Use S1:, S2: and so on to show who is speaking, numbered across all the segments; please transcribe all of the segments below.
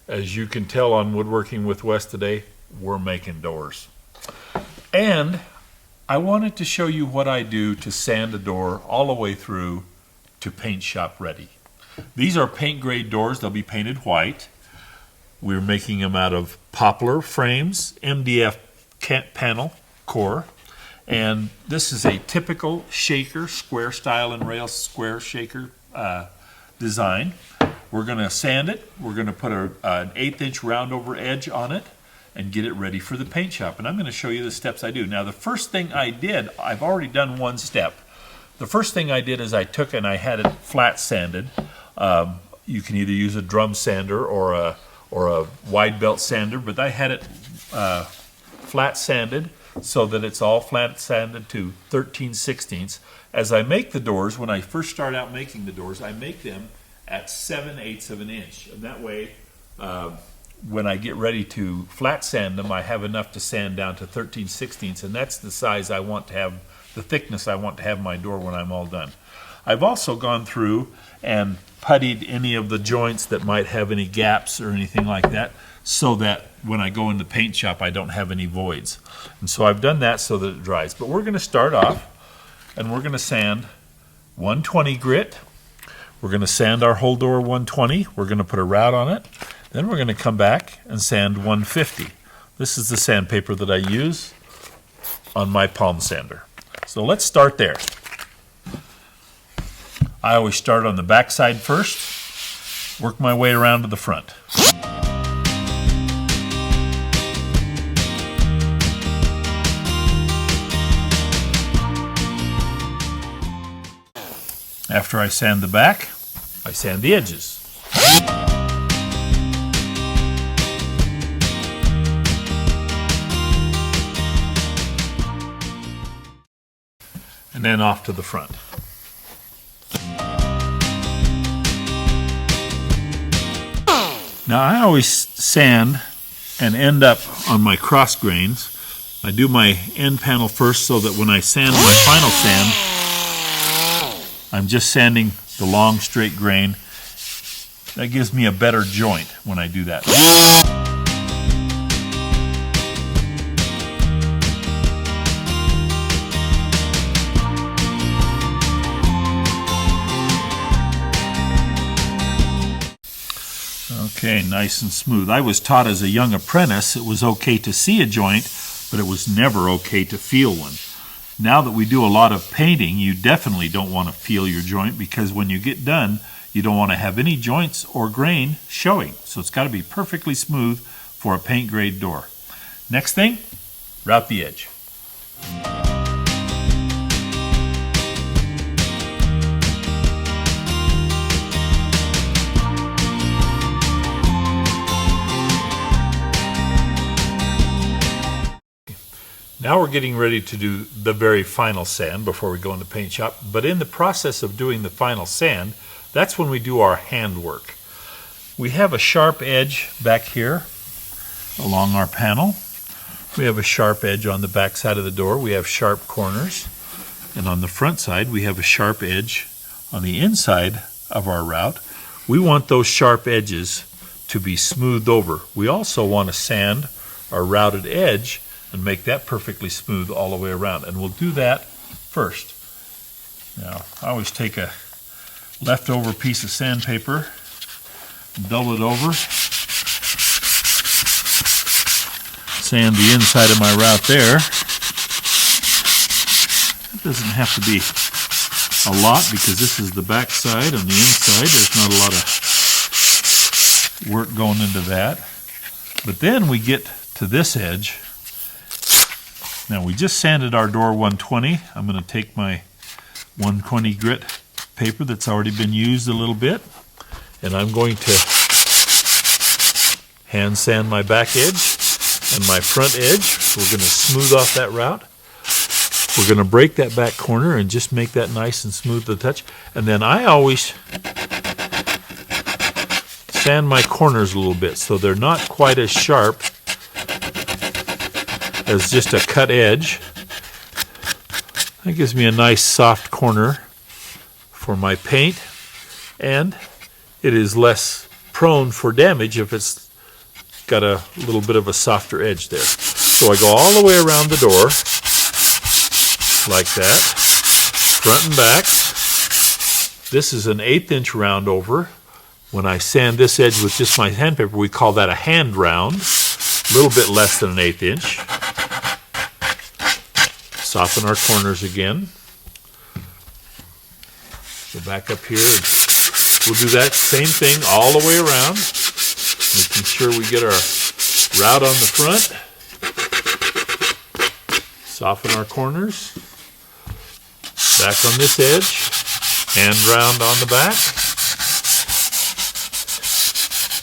S1: As you can tell on Woodworking with Wes today, we're making doors. And I wanted to show you what I do to sand a door all the way through to paint shop ready. These are paint grade doors. They'll be painted white. We're making them out of poplar frames, MDF panel core. And this is a typical shaker, square style and rail square shaker design. We're going to sand it. We're going to put an 1/8 inch round over edge on it and get it ready for the paint shop. And I'm going to show you the steps I do. Now the first thing I did, I've already done one step. The first thing I did is I took and I had it flat sanded. You can either use a drum sander or a wide belt sander, but I had it flat sanded so that it's all flat sanded to 13/16. As I make the doors, when I first start out making the doors, I make them at 7/8 of an inch. And that way, when I get ready to flat sand them, I have enough to sand down to 13/16, and that's the size I want to have, the thickness I want to have my door when I'm all done. I've also gone through and puttied any of the joints that might have any gaps or anything like that, so that when I go in the paint shop I don't have any voids. And so I've done that so that it dries. But we're going to start off and we're going to sand 120 grit. We're going to sand our whole door 120. We're going to put a route on it. Then we're going to come back and sand 150. This is the sandpaper that I use on my palm sander. So let's start there. I always start on the back side first, work my way around to the front. After I sand the back, I sand the edges. And then off to the front. Now I always sand and end up on my cross grains. I do my end panel first so that when I sand my final sand, I'm just sanding the long straight grain. That gives me a better joint when I do that. Okay, nice and smooth. I was taught as a young apprentice it was okay to see a joint, but it was never okay to feel one. Now that we do a lot of painting, you definitely don't want to feel your joint, because when you get done, you don't want to have any joints or grain showing. So it's got to be perfectly smooth for a paint grade door. Next thing, route the edge. Now we're getting ready to do the very final sand before we go in the paint shop. But in the process of doing the final sand, that's when we do our handwork. We have a sharp edge back here along our panel. We have a sharp edge on the back side of the door. We have sharp corners. And on the front side, we have a sharp edge on the inside of our route. We want those sharp edges to be smoothed over. We also want to sand our routed edge and make that perfectly smooth all the way around. And we'll do that first. Now, I always take a leftover piece of sandpaper, double it over, sand the inside of my route there. It doesn't have to be a lot because this is the back side. On the inside, there's not a lot of work going into that. But then we get to this edge. Now we just sanded our door 120. I'm going to take my 120 grit paper that's already been used a little bit, and I'm going to hand sand my back edge and my front edge. We're going to smooth off that route. We're going to break that back corner and just make that nice and smooth to the touch. And then I always sand my corners a little bit so they're not quite as sharp as just a cut edge. That gives me a nice soft corner for my paint, and it is less prone for damage if it's got a little bit of a softer edge there. So I go all the way around the door, like that, front and back. This is an 1/8 inch round over. When I sand this edge with just my sandpaper, we call that a hand round. A little bit less than an 1/8 inch. Soften our corners again. Go back up here. And we'll do that same thing all the way around, making sure we get our route on the front. Soften our corners. Back on this edge. Hand round on the back.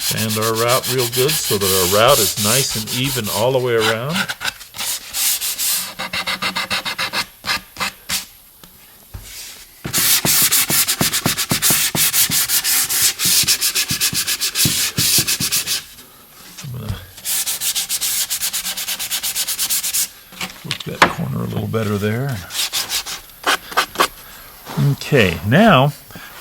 S1: Sand our route real good so that our route is nice and even all the way around. I'm going to work that corner a little better there. Okay, now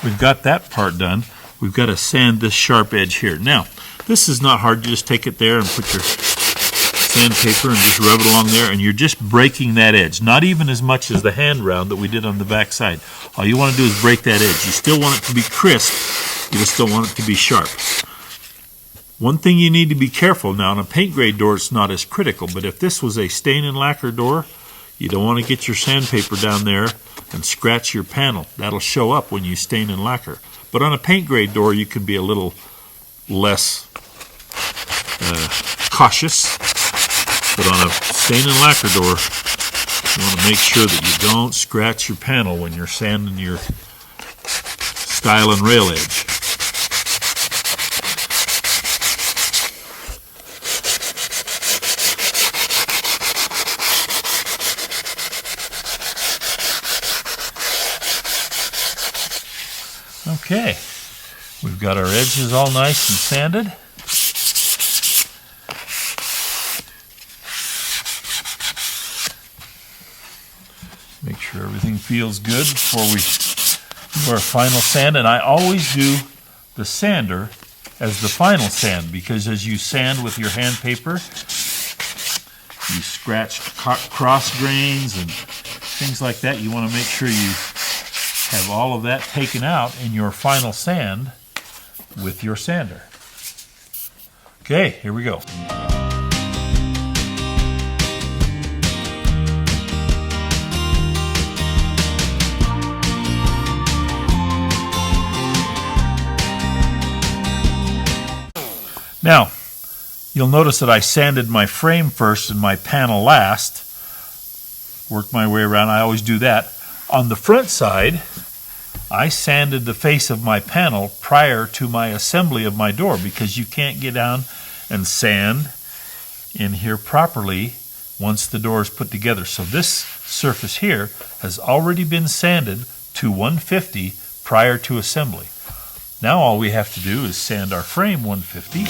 S1: we've got that part done. We've got to sand this sharp edge here. Now, this is not hard. You just take it there and put your sandpaper and just rub it along there, and you're just breaking that edge. Not even as much as the hand round that we did on the back side. All you want to do is break that edge. You still want it to be crisp. You just don't want it to be sharp. One thing you need to be careful now, on a paint grade door it's not as critical, but if this was a stain and lacquer door, you don't want to get your sandpaper down there and scratch your panel. That'll show up when you stain and lacquer. But on a paint grade door, you can be a little less cautious. But on a stain and lacquer door, you want to make sure that you don't scratch your panel when you're sanding your stile and rail edge. Okay, we've got our edges all nice and sanded. Make sure everything feels good before we do our final sand. And I always do the sander as the final sand, because as you sand with your hand paper, you scratch cross grains and things like that. You want to make sure you have all of that taken out in your final sand with your sander. Okay, here we go. Now, you'll notice that I sanded my frame first and my panel last. Worked my way around. I always do that. On the front side, I sanded the face of my panel prior to my assembly of my door, because you can't get down and sand in here properly once the door is put together. So this surface here has already been sanded to 150 prior to assembly. Now all we have to do is sand our frame 150.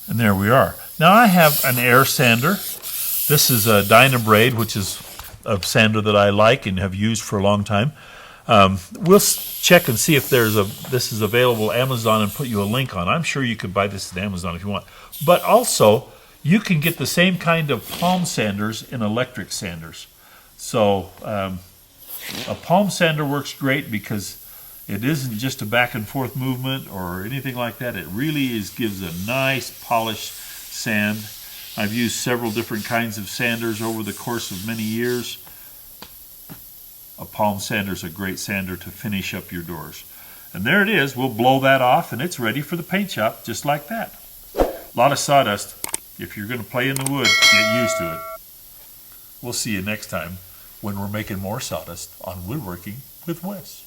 S1: And there we are. Now I have an air sander. This is a Dynabrade, which is a sander that I like and have used for a long time. We'll check and see if this is available at Amazon and put you a link on. I'm sure you could buy this at Amazon if you want. But also, you can get the same kind of palm sanders in electric sanders. So a palm sander works great because it isn't just a back and forth movement or anything like that. It really gives a nice polished sand. I've used several different kinds of sanders over the course of many years. A palm sander is a great sander to finish up your doors. And there it is. We'll blow that off and it's ready for the paint shop just like that. A lot of sawdust. If you're going to play in the wood, get used to it. We'll see you next time when we're making more sawdust on Woodworking with Wes.